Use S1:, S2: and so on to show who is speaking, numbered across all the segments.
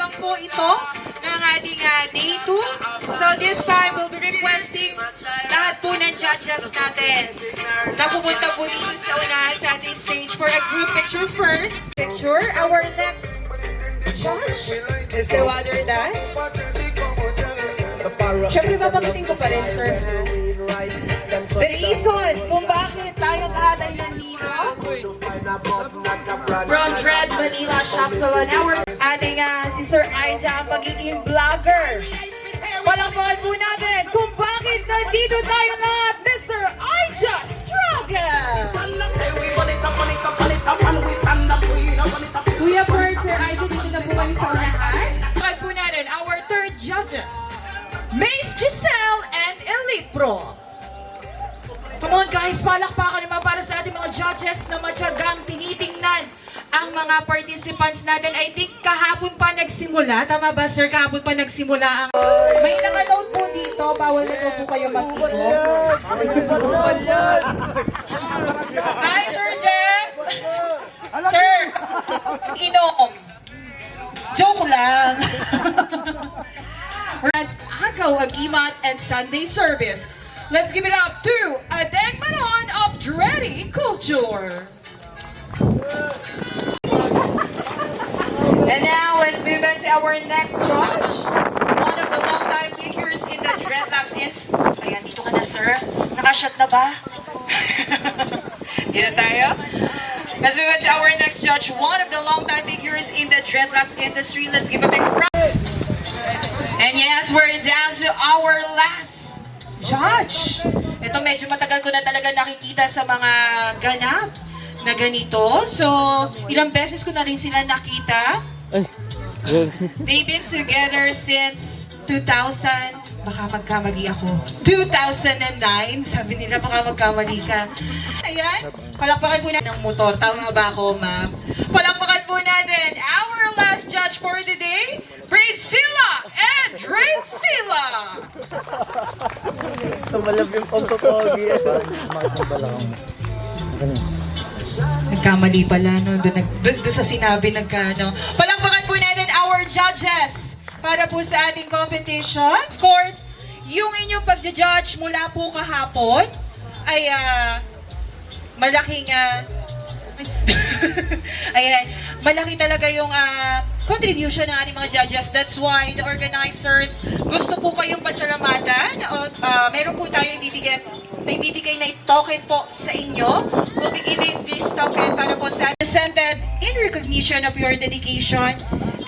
S1: lamang po ito ng ating day 2. So this time, we'll be requesting lahat po ng judges natin na pumunta po dito sa unahan sa ating stage for a group picture first. Picture, our next judge is the other than. Siyempre, babagutin ko pa rin, sir. The reason kung bakit tayo lahat ay nandito from Dread Manila Shop Salon, our ating si Sir Aija ang pagiging vlogger. Palakpakan po natin kung bakit nandito tayo lahat, Mr. Aija Struggle! Kuya Bert, Sir Aija, dito na po kayo sa unahan. Palakpakan po natin our third judges, Mace Giselle and Elite Pro. Come on guys, palakpakan naman para sa ating mga judges na matyagang tinitingnan ang mga participants natin. I think kahapon pa nagsimula. Tama ba sir? Kahapon pa nagsimula ang... May nakanote po dito. Bawal na daw po kayo mag-inom. Hi Sir Jeff! Sir, inom. Joke lang. Agaw, Agimat, and Sunday service. Let's give it up to Adeng Manon of Dready Culture. And now, let's move on to our next judge. One of the longtime figures in the Dreadlocks is... Ayan, dito ka na, sir. Nakashot na ba? Dito tayo. Let's move on to our next judge. One of the longtime figures in the Dreadlocks industry. Let's give a big round. And yes, we're down to our last judge. Ito medyo matagal ko na talaga nakikita sa mga ganap na ganito. So, ilang beses ko na rin sila nakita. They've been together since 2000. Baka magkamali ako. 2009. Sabi nila baka magkamali ka. Ayan. Palakpakan po natin ng motor. Tama ba ako, ma'am? Palakpakan po natin our last judge for the day, Braidsilla and Draidsilla.
S2: Sumalab yung pagtutogi.
S1: Nagkamali pala, no? Doon sa sinabi nagkano. Palakpakan po natin our judges para po sa ating competition. Of course, yung inyong pagja-judge mula po kahapon ay malaking ayan, malaki talaga yung contribution ng ating mga judges. That's why the organizers gusto po kayong pasalamatan. Meron po tayo ibibigay na token po sa inyo. We'll be giving this token para po sa presented in recognition of your dedication,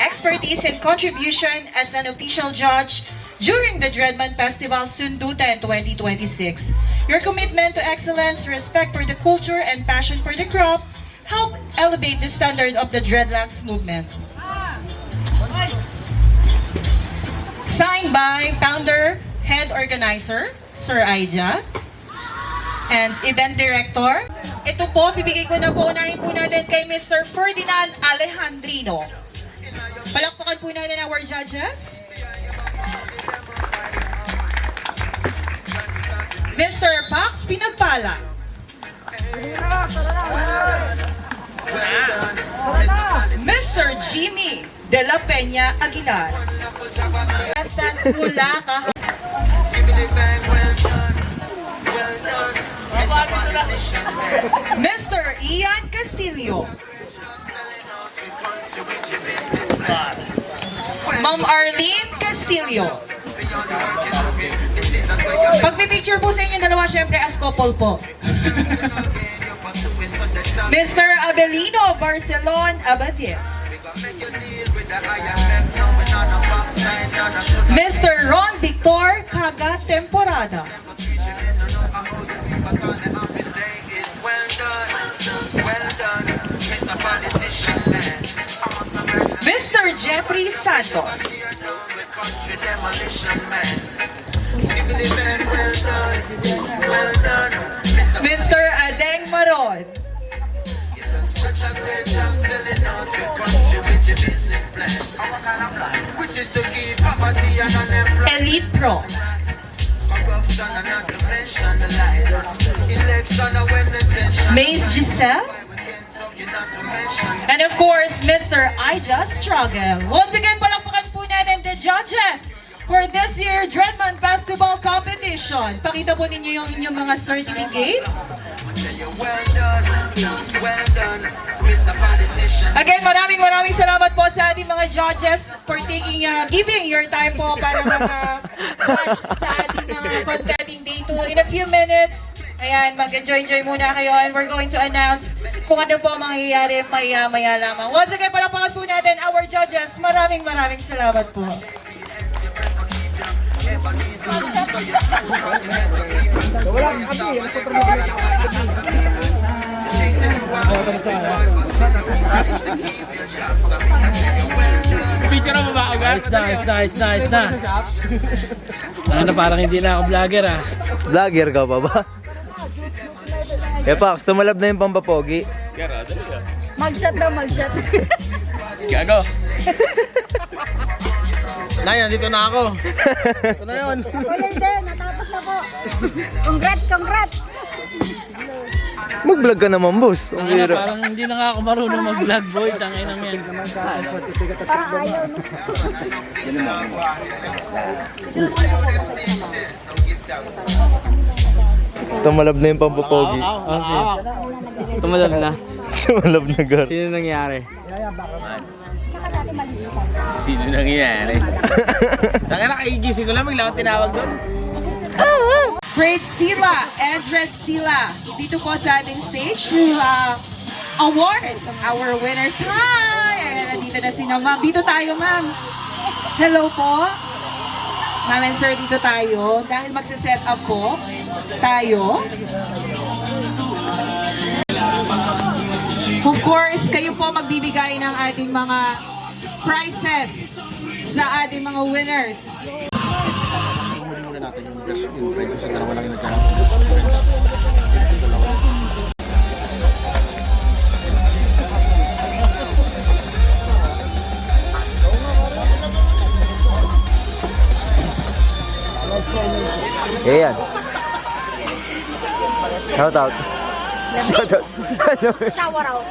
S1: expertise, and contribution as an official judge during the Dreadman Festival Sundutan 2026. Your commitment to excellence, respect for the culture, and passion for the craft help elevate the standard of the Dreadlocks movement. Signed by founder, head organizer, Sir Aija, and event director. Ito po, bibigay ko na po, unahin po natin kay Mr. Ferdinand Alejandrino. Palakpakan po natin our judges. Mr. Pax Pinagpala. Mr. Jimmy De La Peña Aguilar. Stands mula Mr. Ian Castillo. Ma'am Arlene Castillo. Pagpipicture po sa inyo dalawa, syempre as couple po. Mr. Abelino Barcelon Abadis. Mr. Ron Victor Caga Temporada. Mr. Jeffrey Santos. Mr. Adeng Maron. Elite Pro. Mace Giselle. And of course, Mr. Aija Struggle. Once again, palakpakan this year Dreadman Festival Competition. Pakita po ninyo yung inyong mga certificate. Again, maraming salamat po sa ating mga judges for giving your time po para mag-judge sa ating mga contending day 2. In a few minutes, ayan, mag-enjoy muna kayo and we're going to announce kung ano po mangyayari maya lamang. Once again, palakpakan po natin our judges. Maraming salamat po.
S3: Picture mo ba agad?
S2: Nice na. Ano, parang hindi na ako vlogger ah.
S4: Vlogger ka pa ba? Pax, tumalab na yung pampapogi.
S5: Mag-shot daw, mag-shot.
S3: Gago. Nay, nandito na ako. Ito na yun.
S5: Kulay din, natapos na po. Congrats!
S4: Mag-vlog ka naman, boss. Ang
S2: Ano,
S4: bira.
S2: parang hindi na nga ako marunong mag-vlog, boy. Tangin ang yan.
S5: Parang ayaw, no?
S4: Tumalab na yung pampapogi.
S2: Tumalab na.
S4: Tumalab na gar.
S2: Sino nangyari?
S5: Tsaka dati maliit.
S3: Sino nangyayari? Tanga na, kaigising ko lang, bigla akong tinawag doon.
S1: Great Sila and Red Sila dito po sa ating stage to award our winners. Hi! Ayan, nandito na si Ma'am. Dito tayo, Ma'am. Hello po. Ma'am and Sir, dito tayo. Dahil magsa-set up po tayo. Of course, kayo po magbibigay ng ating mga prizes sa ating mga winners.
S4: Ayan. Shout out.
S5: Shower out.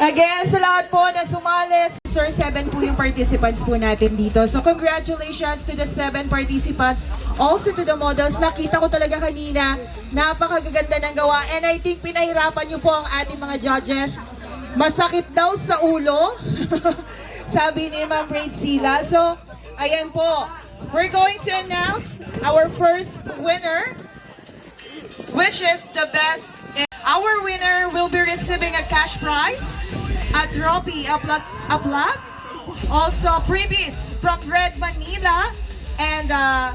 S1: Again, sa lahat po na sumali, Sir, 7 po yung participants po natin dito. So congratulations to the 7 participants, also to the models. Nakita ko talaga kanina, napakagaganda ng gawa. And I think pinahirapan niyo po ang ating mga judges. Masakit daw sa ulo, sabi ni Ma'am Red Sila. So, ayan po. We're going to announce our first winner, which is the best. Our winner will be receiving a cash prize, a trophy, a plaque, also freebies from Red Manila, and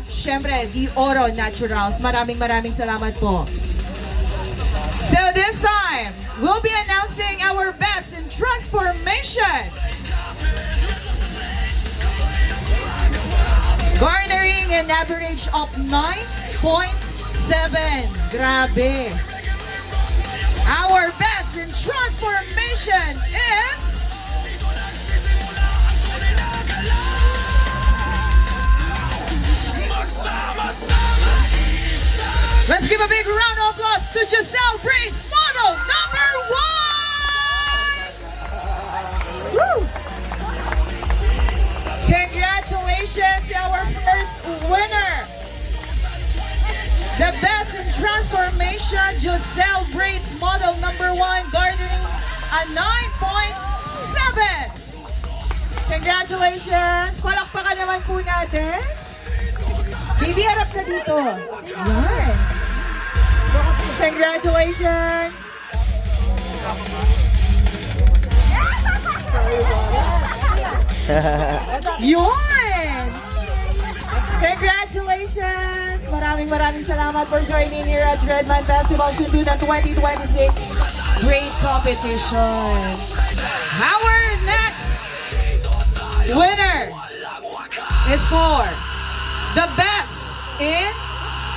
S1: syempre, the Oro Naturals. Maraming salamat po. So this time, we'll be announcing our best in transformation. Garnering an average of 9.7. Grabe. Our best in transformation is... Let's give a big round of applause to Giselle Breeze, model number 1! Woo! Congratulations, our first winner. The best in transformation, Giselle Breeds, model number 1, garnering a 9.7. Congratulations. Palakpakan naman po natin. Baby, harap na dito. Yan. Congratulations. Yun! Congratulations! Maraming salamat for joining here at Dreadman Festival Cebu 2026. Great competition. Our next winner is for the best in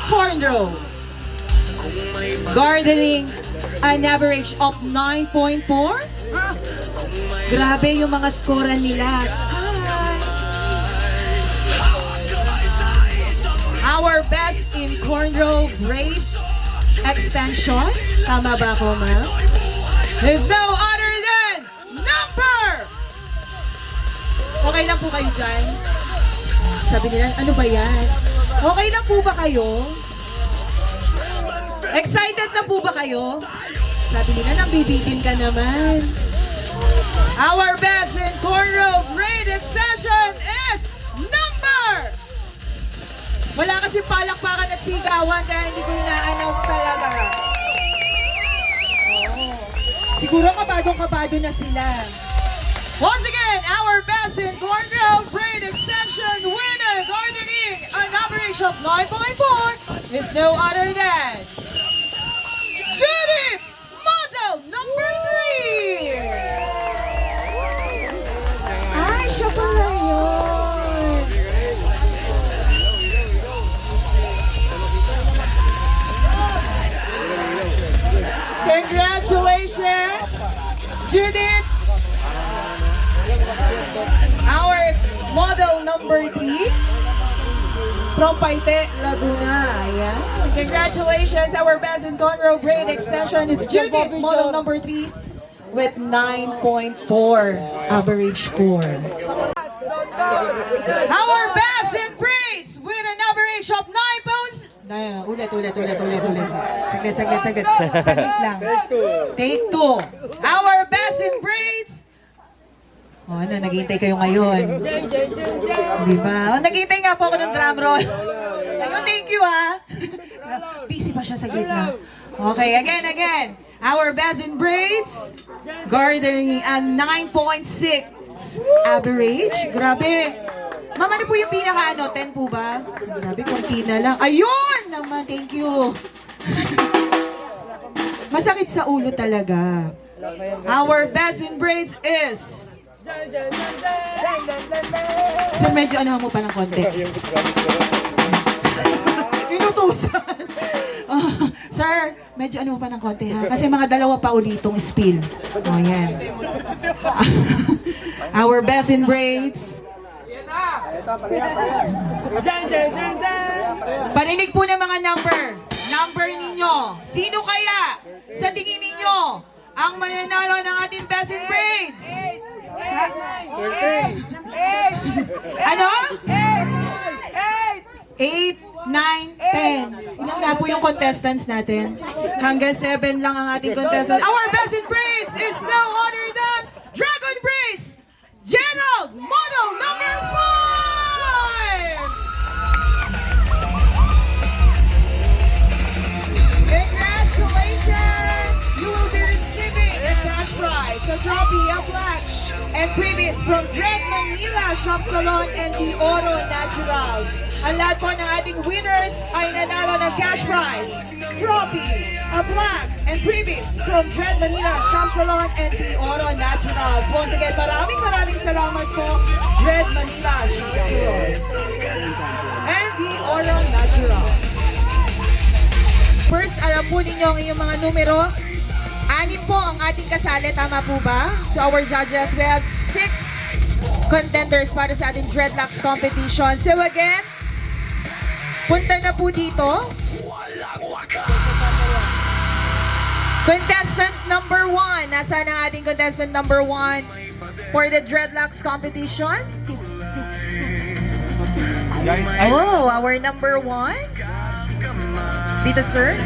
S1: cornrow. Gardening an average of 9.4. Grabe yung mga scorean nila. Our best in cornrow braid extension. Tama ba ako, ma'am? Is no other than number! Okay lang po kayo dyan.
S6: Sabi nila, ano ba yan? Okay lang po ba kayo? Excited na po ba kayo? Sabi nila, nabibitin ka naman. Our best in cornrow braided session is number! Wala kasi palakpakan at sigawan kaya hindi ko ina-announce talaga. Oh. Siguro kabadong-kabado na sila. Once again, our best in cornrow braided session winner, gardening an average of 9.4 is no other than Judy, model number 3! Ay, siya pala yun. Congratulations, Judith. Our model number 3 from Paite, Laguna. Ayan. Congratulations, our best in cornrow braid extension is Judith, model number 3 with 9.4 average score. Our best in braids with an average of 9 pounds. Ulit. Saglit lang. Take 2. Our best in braids. Oh, ano, naghihintay kayo ngayon. Di ba? Oh, naghihintay nga po ako ng drum roll. Ayun, thank you ha. Busy pa siya, saglit lang. Okay, again. Our best in braids, gartering a 9.6 average. Grabe. Mama, ano po yung pinaka 10 po ba? Grabe, konti na lang. Ayun naman, thank you. Masakit sa ulo talaga. Our best in braids is... Sir, medyo ano mo pa ng konti. Inutusan. Sir, medyo ano mo pa ng konti ha? Kasi mga dalawa pa ulitong spill. O, yan. Our best in braids. Parinig po ng mga number ninyo. Sino kaya sa tingin ninyo ang mananalo ng ating best in braids? Ano? 8, 9, 10. Ilan nga po yung contestants natin? Hanggang 7 lang ang ating contestants. Our best in braids is no other than Dragon Braids, Gerald, model number 5! Congratulations! You will be receiving a cash prize, a trophy, a plaque, and previous from Dread Manila Shop Salon and the Oro Naturals. Ang lahat po ng ating winners ay nanalo ng cash prize, trophy, a plaque, and previous from Dread Manila Shop Salon and the Oro Naturals. Once again, maraming salamat po, Dread Manila Shop Salon and the Oro Naturals. First, alam po ninyo ang inyong mga numero. 6 po ang ating kasali, tama po ba? To our judges, we have 6 contenders para sa ating dreadlocks competition. So again, punta na po dito. Contestant number 1. Nasaan ang ating contestant number 1 for the dreadlocks competition? Oh, our number 1. Dito, sir.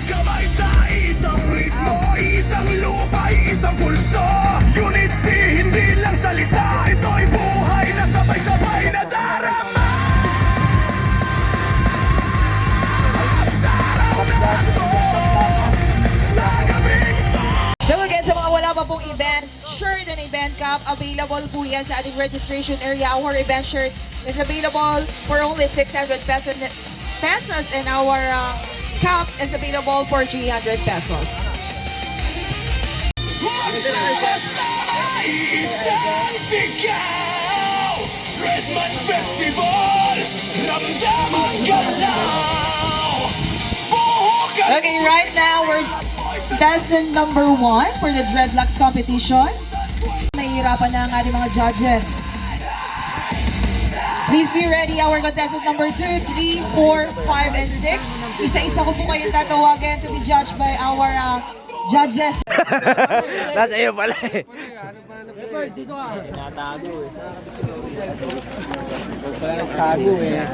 S7: Kamay sa isang ritmo, isang lupa, isang pulso. Unity, hindi lang salita. Ito'y buhay na sabay-sabay na darama. Sarap na to sa gabing to.
S6: So again, sa mga wala pa pong event, shirt and event cap, available po yan sa ating registration area. Our event shirt is available for only 600 pesos and our cap is available for 300 pesos.
S7: Magsama-sama, isang sigaw. Redman Festival, ramdam ang galaw. Buhukan
S6: Okay, right now we're contestant number 1 for the dreadlocks competition. Nahihirapan na ang ating mga judges. Please be ready, our contestant number 2, 3, 4, 5, and 6. Isa-isa ko po kayong tatawagan to be judged by our judges.
S4: Nasa iyo pala eh.
S3: Tago eh.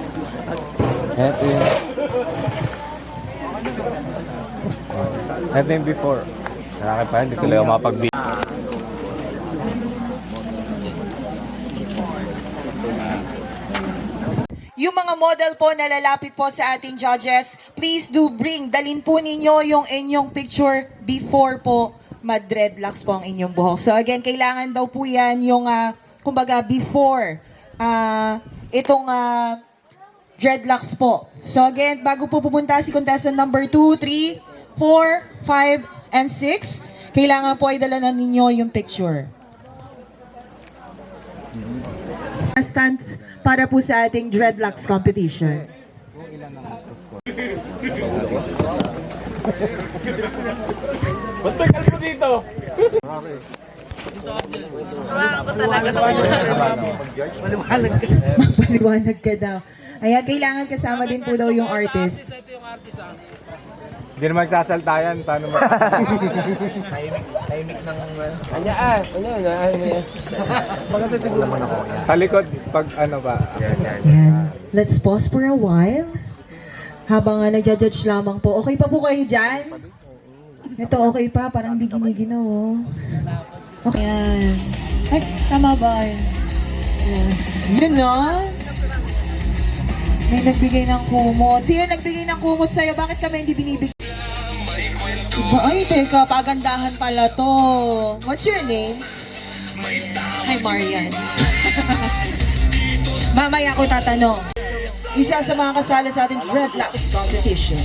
S4: Ito yun. Ito yung before. Malaki pa, hindi ko lang mapag-beat.
S6: Yung mga model po na lalapit po sa ating judges, please do dalin po ninyo yung inyong picture before po mag-dreadlocks po ang inyong buhok. So again, kailangan daw po yan yung, kumbaga, before itong dreadlocks po. So again, bago po pupunta si contestant number 2, 3, 4, 5, and 6, kailangan po ay dala na ninyo yung picture. Stands para po sa ating dreadlocks competition.
S3: Ba't may kalbo dito?
S6: Maliwanag ka daw. Ayan, kailangan kasama din po daw yung artist.
S2: Ito yung artist ah.
S4: Hindi naman magsasalta yan. Paano mo? Talikod pag ano ba?
S6: Ayan. Let's pause for a while. Habang nagja-judge lamang po. Okay pa po kayo dyan? Ito okay pa, parang di giniginaw oh. Okay. Ayan. Ay, tama ba? Ayan. Yun no? May nagbigay ng kumot. Sino nagbigay ng kumot sa'yo? Bakit kami hindi binibigay? Ay, teka, pagandahan pala to. What's your name? Hi, Marian. Mamaya ko tatanong. Isa sa mga kasali sa ating dreadlocks competition.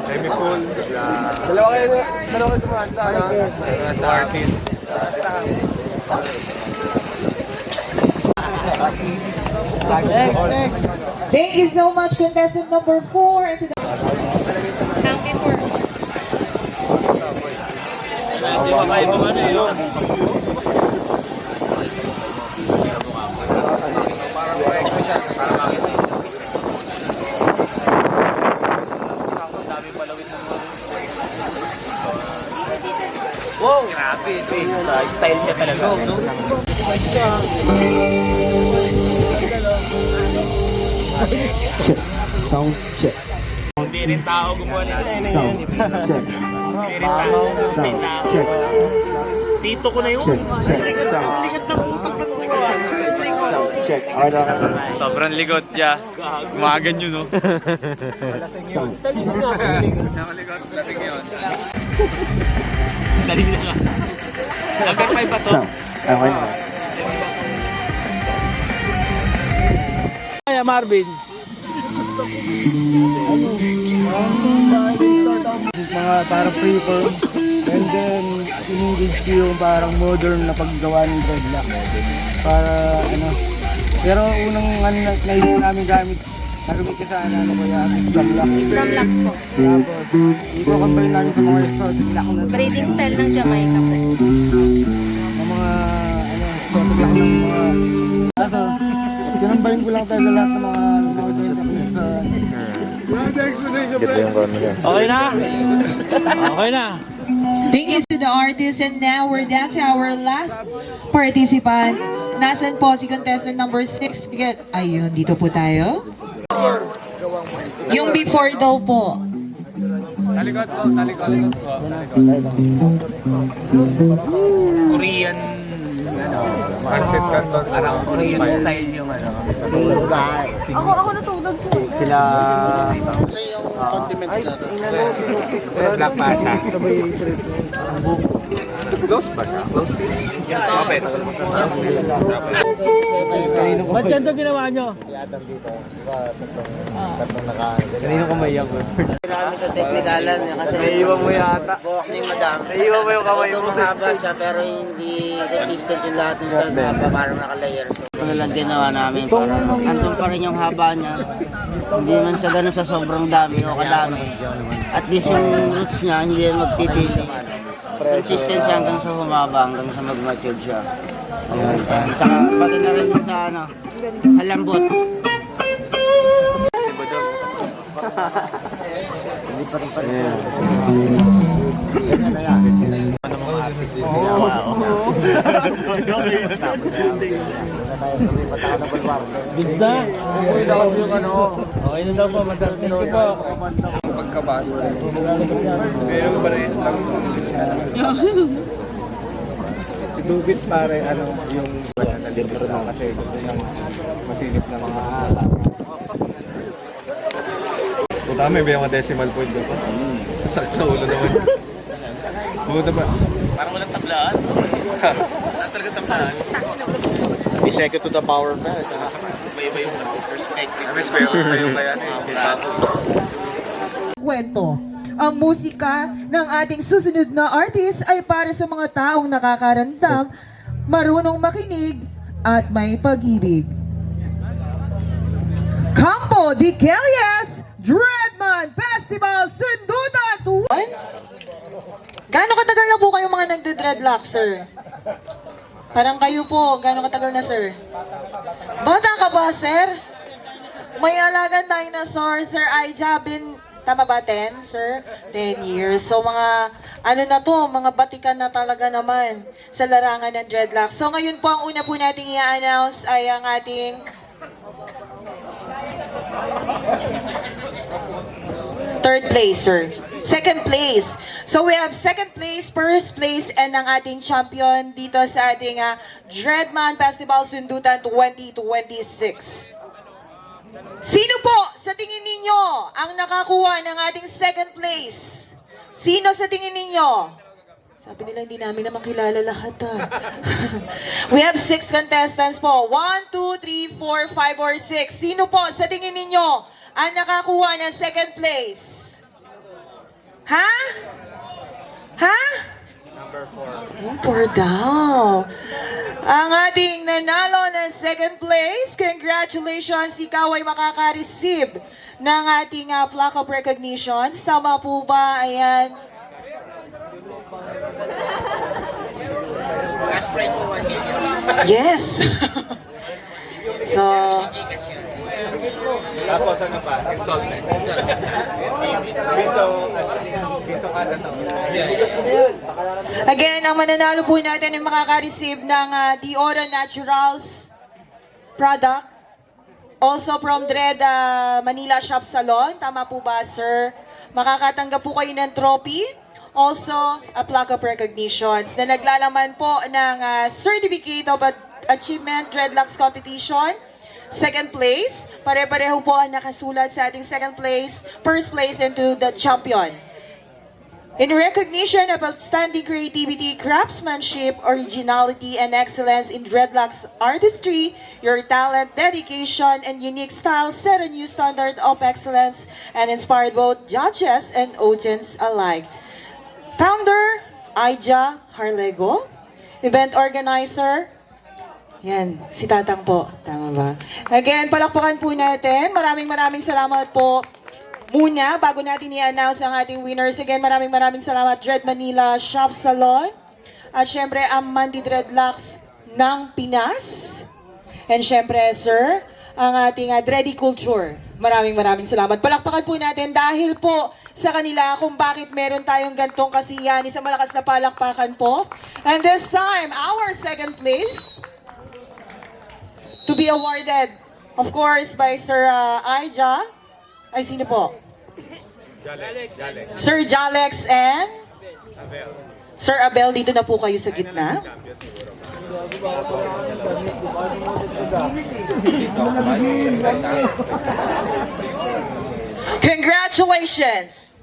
S4: Semi-full.
S3: Dalawa kayo sumanta.
S4: Artist.
S6: Thank you so much, contestant number 4. And to the
S2: Hindi ba kayo kung ano yun?
S3: Wow! Grabe. Sa style niya talaga.
S4: Check. Sound check.
S3: Hindi rin tao gumawa nila.
S4: Sound check.
S3: Hindi rin tao.
S4: Sound check.
S3: Tito ko na yun.
S4: Check. Sound. Sound check. Okay na.
S3: Sobrang ligot niya. Gumagan yun, no?
S4: Sound.
S3: Dali na nga. Hanggang 5 pa to.
S4: Sound. Okay na.
S2: Kaya Marvin.
S8: Mga parang freeform and then in-engage ko yung parang modern na paggawa ng dreadlock para ano, pero unang ano naisip namin gamit nagamit ko sa ano ko yung
S5: Stamlocks po.
S8: tapos i-combine namin sa mga exotic lock na
S5: Braiding style ng Jamaica po.
S8: ng mga ano exotic lock ng mga kaso kinambahin ko lang talaga lahat ng mga exotic lock sa
S2: Okay na? Okay na.
S6: Thank you to the artists, and now we're down to our last participant. Nasaan po si contestant number 6? Ayun, dito po tayo. Yung before daw po.
S4: Talikod po.
S3: Korean
S4: Pancit canton around
S3: Korean
S4: inspired.
S3: style yung ano.
S5: Ako natulog po.
S8: sila
S4: Black pasta. Close ba siya? Close din? Kapit.
S2: Ba't ganito ginawa nyo?
S4: Kanino ko maiyak ko?
S9: Sa teknikalan niya kasi
S4: Naiiwan mo yata.
S9: buhok ni madam.
S4: Naiiwan mo yung kamay mo.
S9: Mahaba siya pero hindi consistent yung lahat ng shot haba parang naka-layer. So, ano lang ginawa namin para andun pa rin yung haba niya. Hindi man siya ganun sa sobrang dami o kadami. At least yung roots niya hindi yan magtitili. Consistent siya hanggang sa humaba, hanggang sa mag-mature siya. Ayan. Tsaka pati na rin din sa ano, sa lambot.
S2: Bigs na.
S8: Okay na daw po, madam. Thank you po.
S4: Si Dubits pare, yung libro mo kasi gusto niyang masilip na mga haba. Kung tama, may mga decimal point doon pa. Sasakit sa ulo naman. Buta ba?
S3: Parang walang tablaan. Wala talaga tablaan. Be second to the power na. Iba-iba yung perspective.
S4: May square kayo kaya
S6: Kwento. Ang musika ng ating susunod na artist ay para sa mga taong nakakaramdam, marunong makinig, at may pag-ibig. Campo de Kellyas Dreadman Festival Sundutan 1. Gaano katagal na po kayo mga nagde-dreadlock, sir? Parang kayo po, gaano katagal na, sir? Bata ka ba, sir? May alagang dinosaur, Sir Aija, tama ba, 10, sir? 10 years. So, mga, ano na to, mga batikan na talaga naman sa larangan ng dreadlock. So, ngayon po, ang una po nating i-announce ay ang ating third place, sir. Second place. So, we have second place, first place, and ang ating champion dito sa ating Dreadman Festival Sundutan 2026. Sino po sa tingin ninyo ang nakakuha ng ating second place? Sino sa tingin ninyo? Sabi nila hindi namin na makilala lahat We have 6 contestants po. 1, 2, 3, 4, 5, or 6. Sino po sa tingin ninyo ang nakakuha ng second place? Ha? Ha? Number 4 daw. Ang ating nanalo ng second place, congratulations, ikaw ay makaka-receive ng ating plaque of recognitions. Tama po ba? Ayan.
S9: Cash prize po 1 million.
S6: Yes. So,
S4: Tapos ano pa? Installment. Piso kada taon.
S6: again, ang mananalo po natin ay makaka-receive ng Diora Naturals product. Also from Dread Manila Shop Salon. Tama po ba, sir? Makakatanggap po kayo ng trophy. Also, a plaque of recognitions na naglalaman po ng Certificate of Achievement Dreadlocks Competition. Second place, pare-pareho po ang nakasulat sa ating second place, first place, and to the champion. In recognition of outstanding creativity, craftsmanship, originality, and excellence in dreadlocks artistry, your talent, dedication, and unique style set a new standard of excellence and inspired both judges and audience alike. Founder, Aija Harlego. Event organizer, yan, si Tatang po. Tama ba? Again, palakpakan po natin. Maraming salamat po. Muna, bago natin i-announce ang ating winners. Again, maraming salamat Dread Manila Shop Salon. At syempre, ang Mandy Dreadlocks ng Pinas. And syempre, sir, ang ating Dready Culture. Maraming salamat. Palakpakan po natin dahil po sa kanila kung bakit meron tayong gantong kasiyahan. Isang malakas na palakpakan po. And this time, our second place to be awarded, of course, by Sir Aija. Ay, sino po? Sir Jalex and Sir Abel, dito na po kayo sa gitna. Congratulations!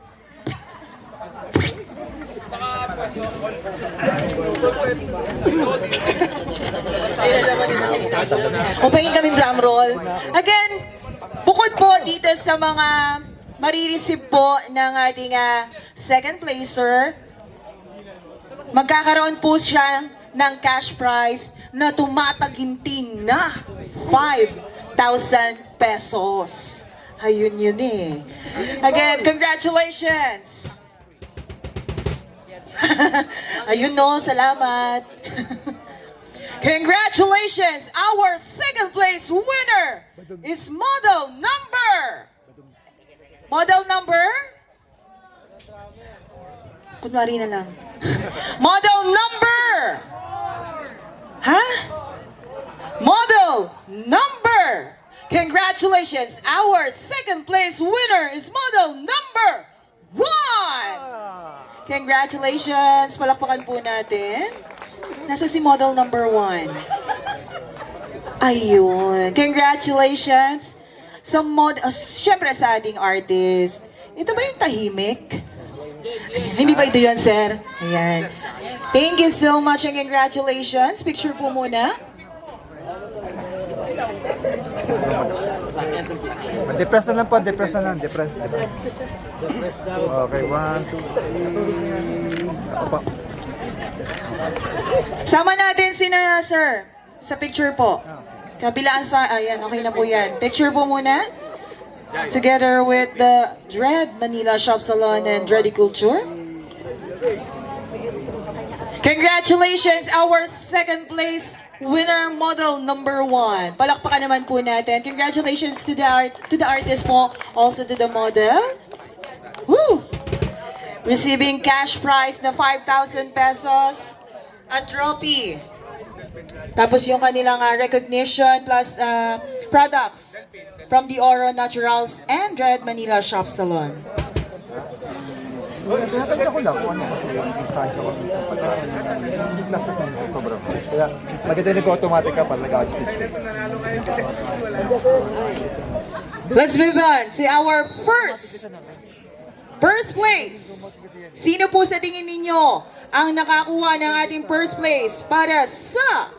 S6: O pahingin kami drum roll. Again, bukod po dito sa mga marireceive po ng ating second placer, magkakaroon po siya ng cash prize na tumataginting na 5,000 pesos. Ayun yun eh. Again, congratulations! Ayun no, salamat. Congratulations! Our second place winner is model number. Model number? Kunwari na lang. Model number! Ha? Model number! Congratulations! Our second place winner is model number 1! Congratulations! Palakpakan po natin. Nasa si model number 1. Ayun. Congratulations! Siyempre sa ating artist. Ito ba yung tahimik? Hindi ba ito yun, sir? Ayan. Thank you so much and congratulations. Picture po muna.
S4: Depress na lang po, depress na lang, depress. Okay, 1, 2, 3. Ako pa.
S6: Sama natin sina sir sa picture po. Kabilaan sa, ayan, okay na po yan. Picture po muna. Together with the Dread Manila Shop Salon and Dready Culture. Congratulations, our second place winner model number 1. Palakpakan naman po natin. Congratulations to the artist po, also to the model. Woo! Receiving cash prize na 5,000 pesos at trophy. Tapos yung kanilang recognition plus products from the Oro Naturals and Dread Manila Shop Salon.
S4: Tinatanong ko lang kung ano kasi yung distansya ko. Hindi class na sa sobrang. Kaya maganda yung automatic ka pag nag-stitch.
S6: Let's move on to our first place. Sino po sa tingin ninyo ang nakakuha ng ating first place para sa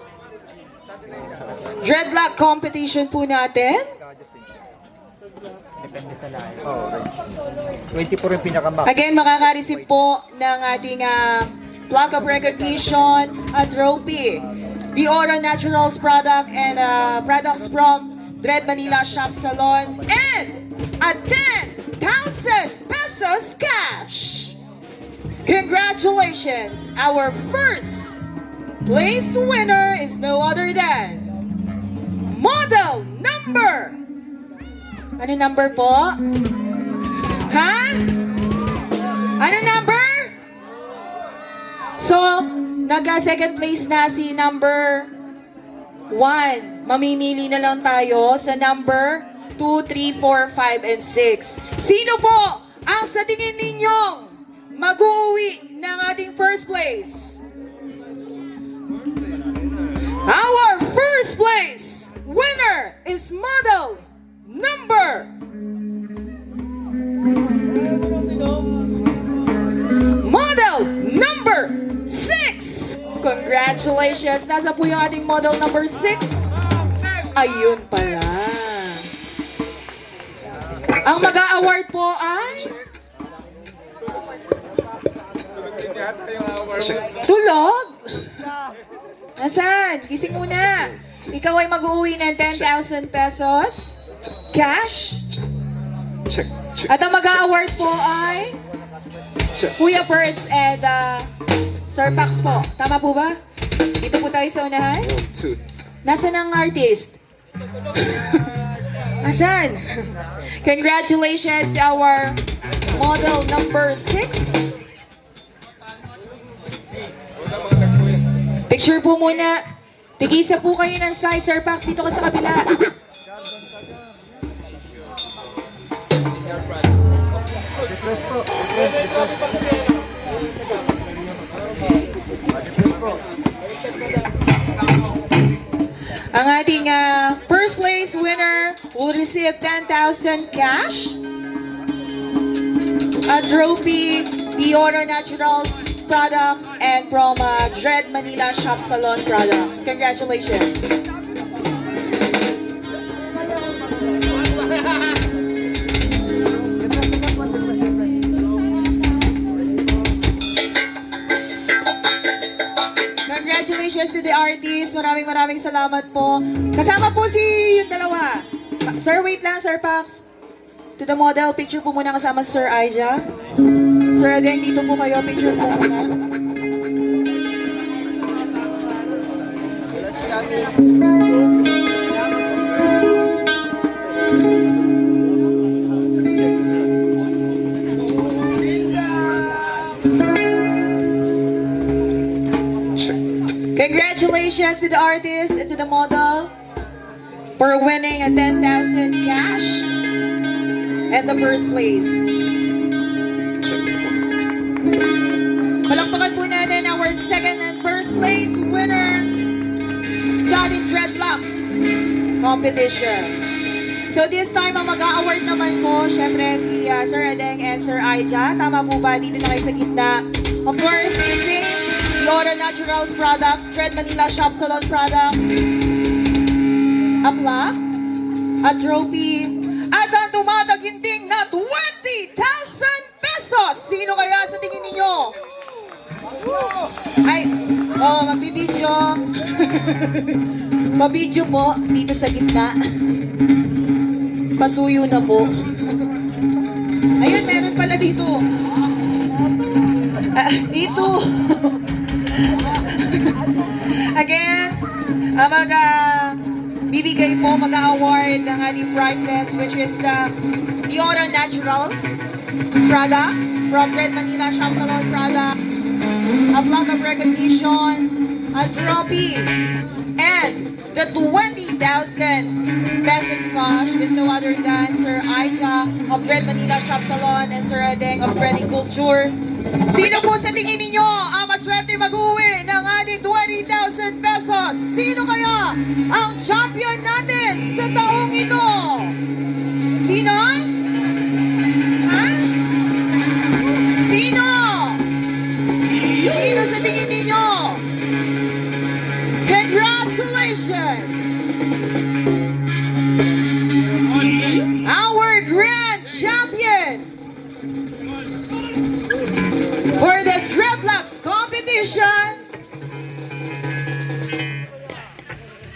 S6: dreadlock competition po natin?
S4: Depende sa lahat. Oo, right. 20 po rin pinaka-max.
S6: Again, makaka-receive po ng ating plaque of recognition at trophy. The Oro Naturals product and products from Dread Manila Shop Salon and a 10,000 pesos cash. Congratulations! Our first place winner is no other than model number. Ano number po? Ha? Ano number? So, nag-second place na si number 1. Mamimili na lang tayo sa number 2, 3, 4, 5, and 6. Sino po ang sa tingin ninyong mag-uuwi ng ating first place? Our first place winner is model number number 6. Congratulations! Nasa po yung ating model number 6? Ayun pala. Ang mag-a-award po ay tulog? Nasaan? Gising muna. Ikaw ay mag-uwi ng 10,000 pesos cash. At ang mag-a-award po ay Kuya Birds and Sir Pax po. Tama po ba? Dito po tayo sa unahan. Nasaan ang artist? Asan? Congratulations to our model number 6. Picture po muna. Tigisa po kayo ng side, Sir Pax. Dito ka sa kabila. Ang ating first place winner will receive 10,000 cash, a trophy, the Oro Naturals Products and from Dread Manila Shop Salon Products. Congratulations. Congratulations to the artists. Maraming salamat po. Kasama po si yung dalawa. Sir, wait lang, Sir Pax. To the model, picture po muna kasama si Sir Aija. Sir Adeng, dito po kayo. Picture po muna. Congratulations to the artist and to the model for winning a 10,000 cash and the first place. Palakpakan po natin our second and first place winner sa ating Dreadlocks competition. So this time, ang mag-a-award naman po, syempre si Sir Adeng and Sir Aija. Tama po ba? Dito na kayo sa gitna. Of course, the same, the Ora Naturals products, Dread Manila Shop Salon products, a plaque, a trophy, at ang tumataginting na 20,000 pesos. Sino kaya sa tingin ninyo? Ay, magbibidyo. Mabidyo po dito sa gitna. Pasuyo na po. Ayun, meron pala dito. Dito. Again, bibigay po, mag-award ng ating prizes, which is the Ora Naturals products from Dread Manila Shop Salon Products, a plaque of recognition, a trophy, and the 20,000 pesos cash is no other than Sir Aija of Dread Manila Shop Salon and Sir Adeng of Dread Culture. Sino po sa tingin ninyo ang maswerte mag-uwi ng ating 20,000 pesos? Sino kaya ang champion natin sa taong ito? Sino? Ha? Sino? Sino sa tingin ninyo? Congratulations! Our grand champion for the Dreadlocks competition.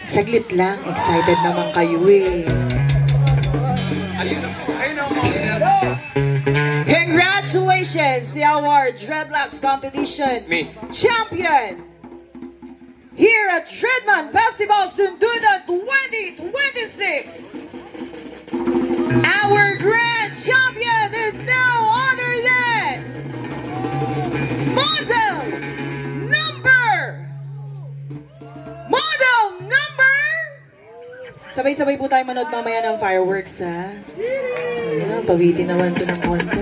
S6: Saglit lang, excited naman kayo eh. Congratulations to our Dreadlocks competition champion here at Dreadman Festival Sundudan 2026. Our grand champion is now honored than model number. Sabay-sabay po tayo manood mamaya ng fireworks, ha? So, yun na, pawitin naman ito ng konti.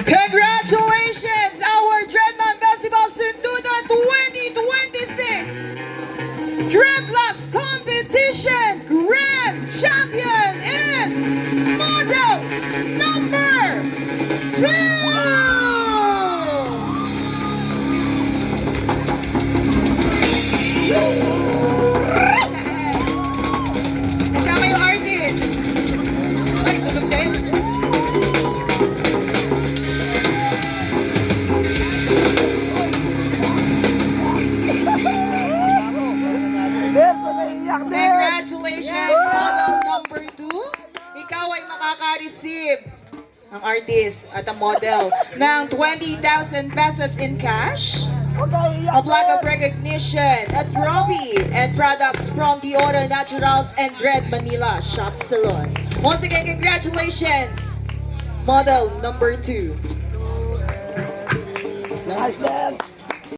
S6: Congratulations! Our Dreadman Festival Sundudan 2026 Dreadlocks Competition Grand Champion is model number 2! Kasama yung artist. Ay, tulog din. Congratulations, model number 2. Ikaw ay makaka-receive, ang artist at ang model, ng 20,000 pesos in cash, a plaque of recognition, a trophy, and products from the Ora Naturals and Dread Manila Shop Salon. Once again, congratulations, model number 2.
S8: Nice dance!